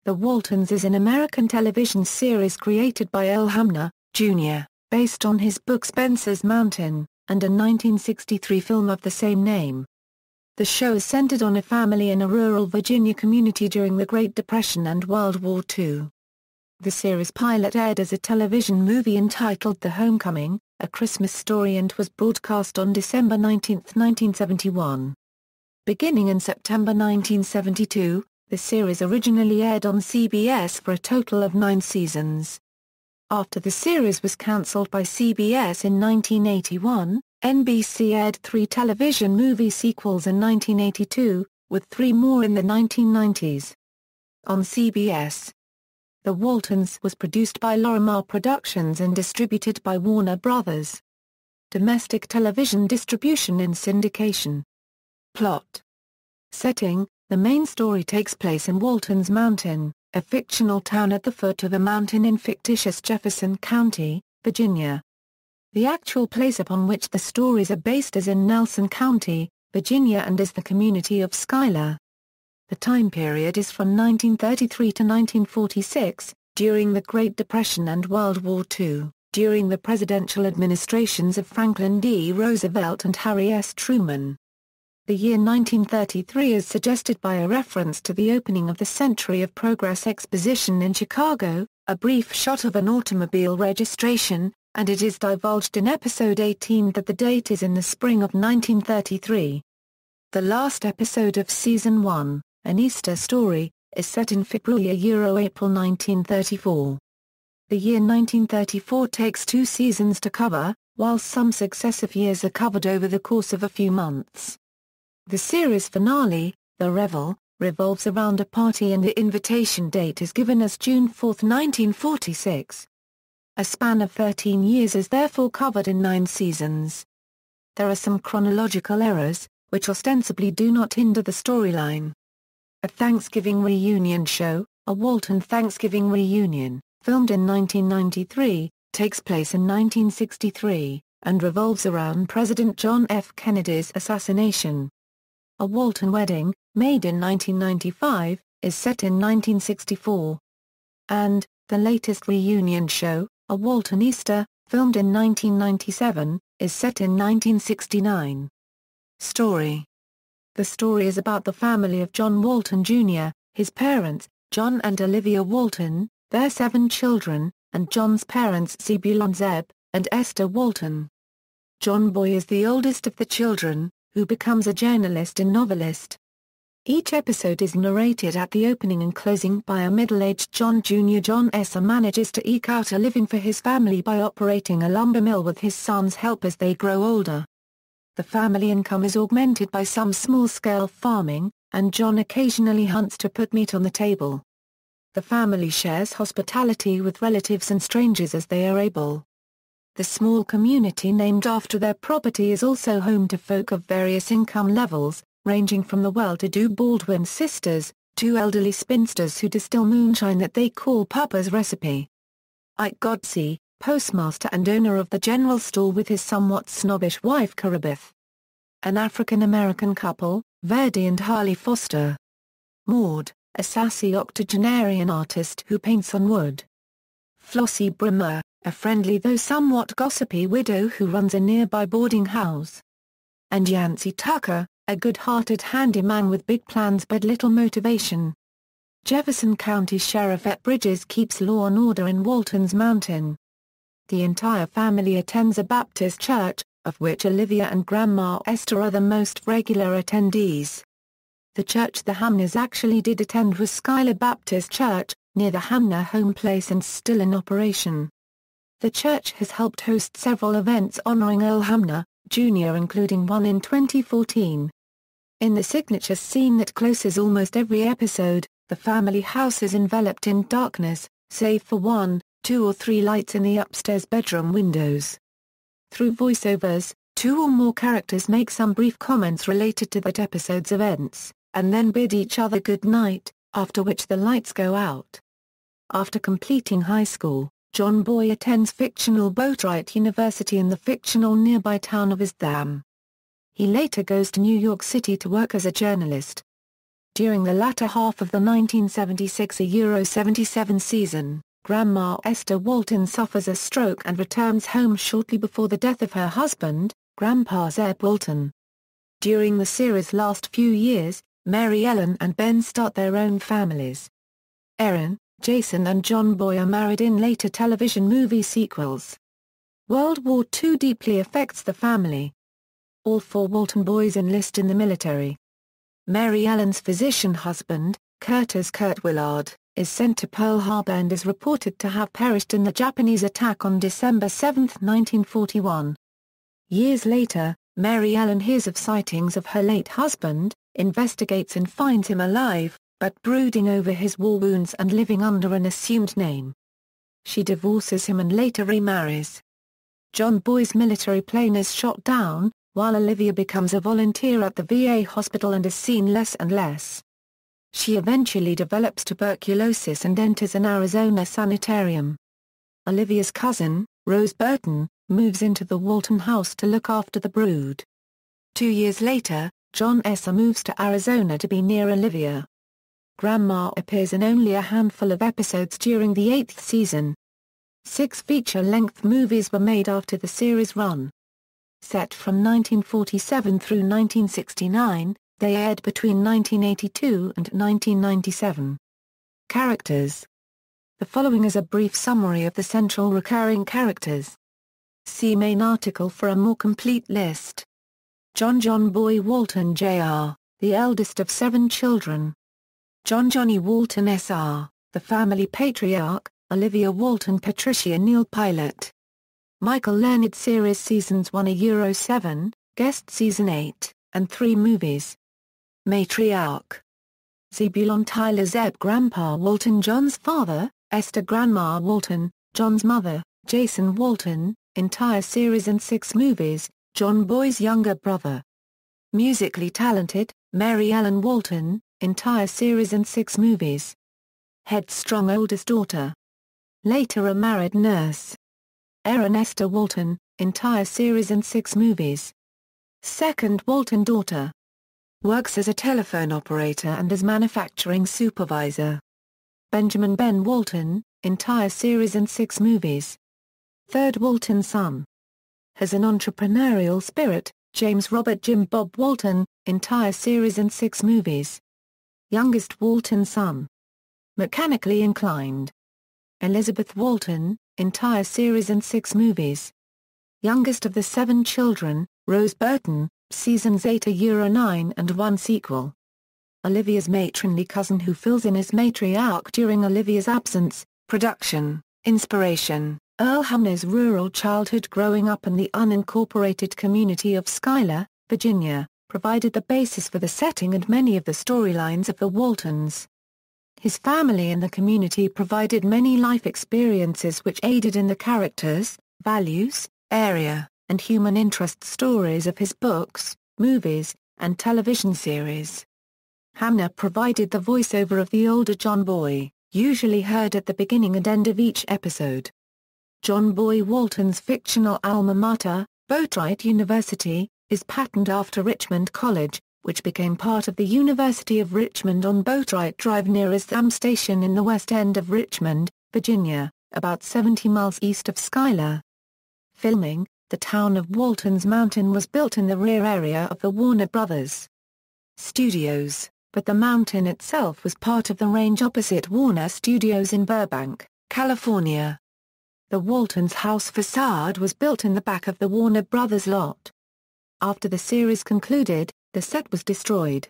The Waltons is an American television series created by Earl Hamner, Jr., based on his book Spencer's Mountain, and a 1963 film of the same name. The show is centered on a family in a rural Virginia community during the Great Depression and World War II. The series pilot aired as a television movie entitled The Homecoming, A Christmas Story, and was broadcast on December 19, 1971. Beginning in September 1972, the series originally aired on CBS for a total of 9 seasons. After the series was cancelled by CBS in 1981, NBC aired 3 television movie sequels in 1982, with 3 more in the 1990s. On CBS, The Waltons was produced by Lorimar Productions and distributed by Warner Brothers. Domestic television distribution and syndication. Plot. Setting: the main story takes place in Walton's Mountain, a fictional town at the foot of a mountain in fictitious Jefferson County, Virginia. The actual place upon which the stories are based is in Nelson County, Virginia, and is the community of Schuyler. The time period is from 1933 to 1946, during the Great Depression and World War II, during the presidential administrations of Franklin D. Roosevelt and Harry S. Truman. The year 1933 is suggested by a reference to the opening of the Century of Progress Exposition in Chicago, a brief shot of an automobile registration, and it is divulged in episode 18 that the date is in the spring of 1933. The last episode of season 1, An Easter Story, is set in February-April 1934. The year 1934 takes 2 seasons to cover, while some successive years are covered over the course of a few months. The series finale, The Revel, revolves around a party and the invitation date is given as June 4, 1946. A span of 13 years is therefore covered in 9 seasons. There are some chronological errors, which ostensibly do not hinder the storyline. A Thanksgiving reunion show, A Walton Thanksgiving Reunion, filmed in 1993, takes place in 1963, and revolves around President John F. Kennedy's assassination. A Walton Wedding, made in 1995, is set in 1964. And, the latest reunion show, A Walton Easter, filmed in 1997, is set in 1969. Story. The story is about the family of John Walton Jr., his parents, John and Olivia Walton, their 7 children, and John's parents Zebulon Zeb, and Esther Walton. John Boy is the oldest of the children, who becomes a journalist and novelist. Each episode is narrated at the opening and closing by a middle-aged John Jr. John Esser manages to eke out a living for his family by operating a lumber mill with his sons' help as they grow older. The family income is augmented by some small-scale farming, and John occasionally hunts to put meat on the table. The family shares hospitality with relatives and strangers as they are able. The small community named after their property is also home to folk of various income levels, ranging from the well-to-do Baldwin sisters, 2 elderly spinsters who distill moonshine that they call Papa's Recipe. Ike Godsey, postmaster and owner of the general store, with his somewhat snobbish wife Caribeth. An African-American couple, Verdi and Harley Foster. Maud, a sassy octogenarian artist who paints on wood. Flossie Brimmer, a friendly though somewhat gossipy widow who runs a nearby boarding house. And Yancey Tucker, a good-hearted handyman with big plans but little motivation. Jefferson County Sheriff Ed Bridges keeps law and order in Walton's Mountain. The entire family attends a Baptist church, of which Olivia and Grandma Esther are the most regular attendees. The church the Hamners actually did attend was Schuyler Baptist Church, near the Hamner home place and still in operation. The church has helped host several events honoring Earl Hamner, Jr., including one in 2014. In the signature scene that closes almost every episode, the family house is enveloped in darkness, save for 1, 2 or 3 lights in the upstairs bedroom windows. Through voiceovers, 2 or more characters make some brief comments related to that episode's events, and then bid each other good night, after which the lights go out. After completing high school, John Boy attends fictional Boatwright University in the fictional nearby town of Eastham. He later goes to New York City to work as a journalist. During the latter half of the 1976 Euro 77 season, Grandma Esther Walton suffers a stroke and returns home shortly before the death of her husband, Grandpa Zeb Walton. During the series' last few years, Mary Ellen and Ben start their own families. Erin, Jason and John Boy are married in later television movie sequels. World War II deeply affects the family. All four Walton boys enlist in the military. Mary Ellen's physician husband, Curtis Kurt Willard, is sent to Pearl Harbor and is reported to have perished in the Japanese attack on December 7, 1941. Years later, Mary Ellen hears of sightings of her late husband, investigates and finds him alive, but brooding over his war wounds and living under an assumed name. She divorces him and later remarries. John Boy's military plane is shot down, while Olivia becomes a volunteer at the VA hospital and is seen less and less. She eventually develops tuberculosis and enters an Arizona sanitarium. Olivia's cousin, Rose Burton, moves into the Walton house to look after the brood. 2 years later, John Esser moves to Arizona to be near Olivia. Grandma appears in only a handful of episodes during the 8th season. 6 feature-length movies were made after the series' run. Set from 1947 through 1969, they aired between 1982 and 1997. Characters. The following is a brief summary of the central recurring characters. See main article for a more complete list. John Boy Walton Jr., the eldest of 7 children. John Johnny Walton Sr., the family patriarch, Olivia Walton Patricia Neal pilot. Michael Leonard series seasons 1 a Euro 7, guest season 8, and 3 movies. Matriarch. Zebulon Tyler Zeb Grandpa Walton John's father, Esther Grandma Walton, John's mother, Jason Walton, entire series and 6 movies, John Boy's younger brother. Musically talented, Mary Ellen Walton, entire series and 6 movies. Headstrong oldest daughter. Later a married nurse. Erin Esther Walton, entire series and 6 movies. Second Walton daughter. Works as a telephone operator and as manufacturing supervisor. Benjamin Ben Walton, entire series and 6 movies. Third Walton son. Has an entrepreneurial spirit, James Robert Jim Bob Walton, entire series and 6 movies. Youngest Walton son. Mechanically inclined. Elizabeth Walton, entire series and 6 movies. Youngest of the 7 children, Rose Burton, seasons 8 a Euro 9 and 1 sequel. Olivia's matronly cousin who fills in as matriarch during Olivia's absence. Production, inspiration. Earl Hamner's rural childhood growing up in the unincorporated community of Schuyler, Virginia, provided the basis for the setting and many of the storylines of the Waltons. His family and the community provided many life experiences which aided in the characters, values, area, and human interest stories of his books, movies, and television series. Hamner provided the voiceover of the older John Boy, usually heard at the beginning and end of each episode. John Boy Walton's fictional alma mater, Boatwright University, is patterned after Richmond College, which became part of the University of Richmond on Boatwright Drive near Eastham Station in the west end of Richmond, Virginia, about 70 miles east of Schuyler. Filming. The town of Walton's Mountain was built in the rear area of the Warner Brothers Studios, but the mountain itself was part of the range opposite Warner Studios in Burbank, California. The Waltons' house facade was built in the back of the Warner Brothers lot. After the series concluded, the set was destroyed.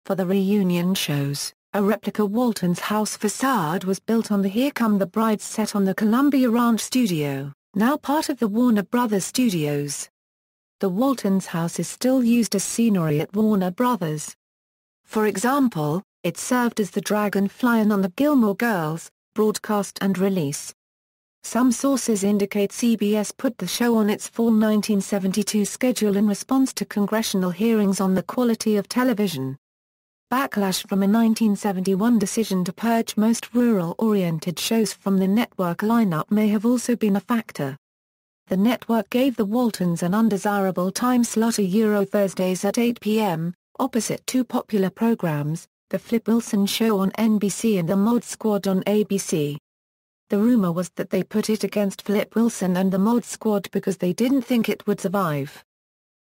For the reunion shows, a replica Walton's house facade was built on the Here Come the Brides set on the Columbia Ranch studio, now part of the Warner Brothers Studios. The Waltons' house is still used as scenery at Warner Brothers. For example, it served as the Dragonfly on the Gilmore Girls broadcast and release. Some sources indicate CBS put the show on its fall 1972 schedule in response to congressional hearings on the quality of television. Backlash from a 1971 decision to purge most rural-oriented shows from the network lineup may have also been a factor. The network gave the Waltons an undesirable time slot Euro Thursdays at 8 p.m., opposite 2 popular programs, The Flip Wilson Show on NBC and The Mod Squad on ABC. The rumor was that they put it against Flip Wilson and The Mod Squad because they didn't think it would survive.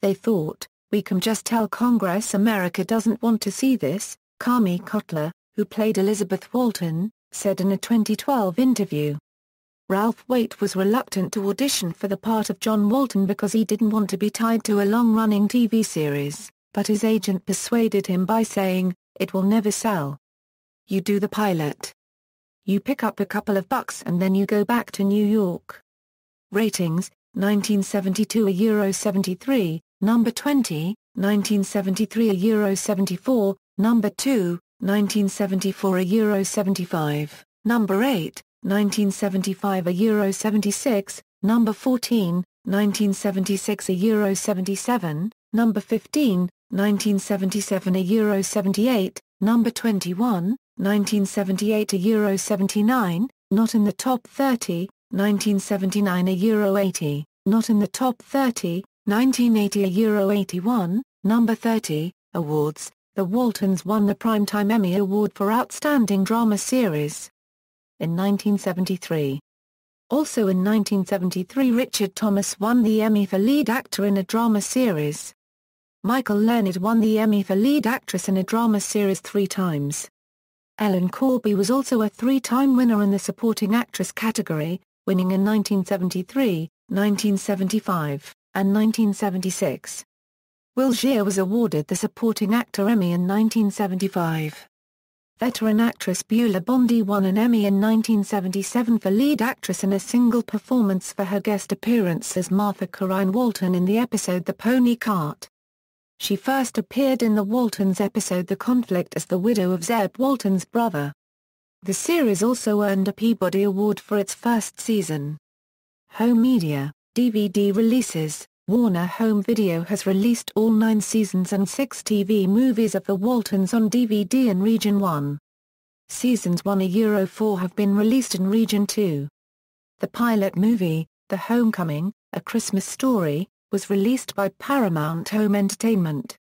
They thought, "We can just tell Congress America doesn't want to see this," Kami Cutler, who played Elizabeth Walton, said in a 2012 interview. Ralph Waite was reluctant to audition for the part of John Walton because he didn't want to be tied to a long-running TV series, but his agent persuaded him by saying, "It will never sell. You do the pilot. You pick up a couple of bucks and then you go back to New York." Ratings: 1972 €73, number 20, 1973 €74, number 2, 1974 €75, number 8, 1975 €76, number 14, 1976 €77, number 15, 1977 €78, number 21, 1978 €79, not in the top 30, 1979 €80, not in the top 30, 1980 €81, number 30. Awards: The Waltons won the Primetime Emmy Award for Outstanding Drama Series in 1973. Also in 1973 Richard Thomas won the Emmy for Lead Actor in a Drama Series. Michael Leonard won the Emmy for Lead Actress in a Drama Series 3 times. Ellen Corby was also a 3-time winner in the Supporting Actress category, winning in 1973, 1975, and 1976. Will Gere was awarded the Supporting Actor Emmy in 1975. Veteran actress Beulah Bondi won an Emmy in 1977 for Lead Actress in a Single Performance for her guest appearance as Martha Corrine Walton in the episode The Pony Cart. She first appeared in the Waltons episode The Conflict as the widow of Zeb Walton's brother. The series also earned a Peabody Award for its first season. Home media, DVD releases. Warner Home Video has released all 9 seasons and 6 TV movies of The Waltons on DVD in Region 1. Seasons 1-4 have been released in Region 2. The pilot movie, The Homecoming, A Christmas Story, was released by Paramount Home Entertainment.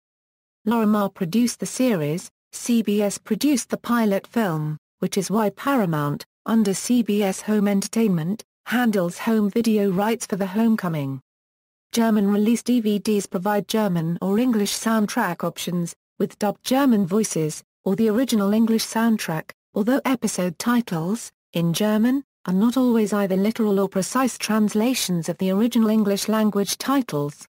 Lorimar produced the series, CBS produced the pilot film, which is why Paramount, under CBS Home Entertainment, handles home video rights for The Homecoming. German release DVDs provide German or English soundtrack options, with dubbed German voices, or the original English soundtrack, although episode titles, in German, are not always either literal or precise translations of the original English language titles.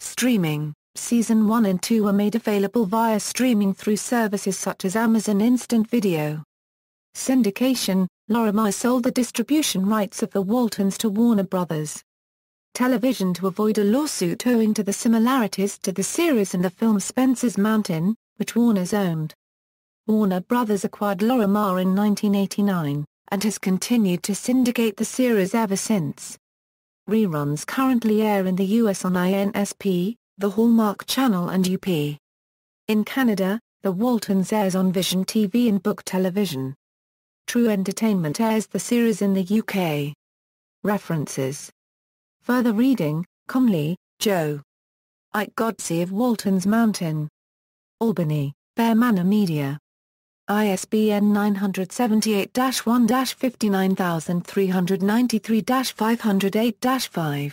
Streaming: Season 1 and 2 were made available via streaming through services such as Amazon Instant Video. Syndication: Lorimar sold the distribution rights of The Waltons to Warner Brothers Television to avoid a lawsuit owing to the similarities to the series and the film Spencer's Mountain, which Warner's owned. Warner Brothers acquired Lorimar in 1989, and has continued to syndicate the series ever since. Reruns currently air in the US on INSP, the Hallmark Channel and UP. In Canada, The Waltons airs on Vision TV and Book Television. True Entertainment airs the series in the UK. References. Further reading: Comley, Joe. Ike Godsey of Walton's Mountain. Albany, Bear Manor Media. ISBN 978-1-59393-508-5.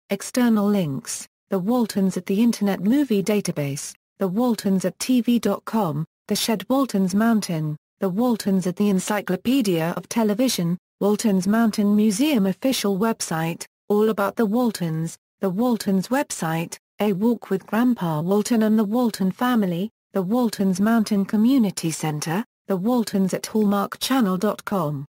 External links: The Waltons at the Internet Movie Database, The Waltons at TV.com, The Shed Walton's Mountain, The Waltons at the Encyclopedia of Television, Walton's Mountain Museum official website, All About the Waltons, The Waltons website, A Walk with Grandpa Walton and the Walton Family, The Waltons Mountain Community Center, The Waltons at HallmarkChannel.com.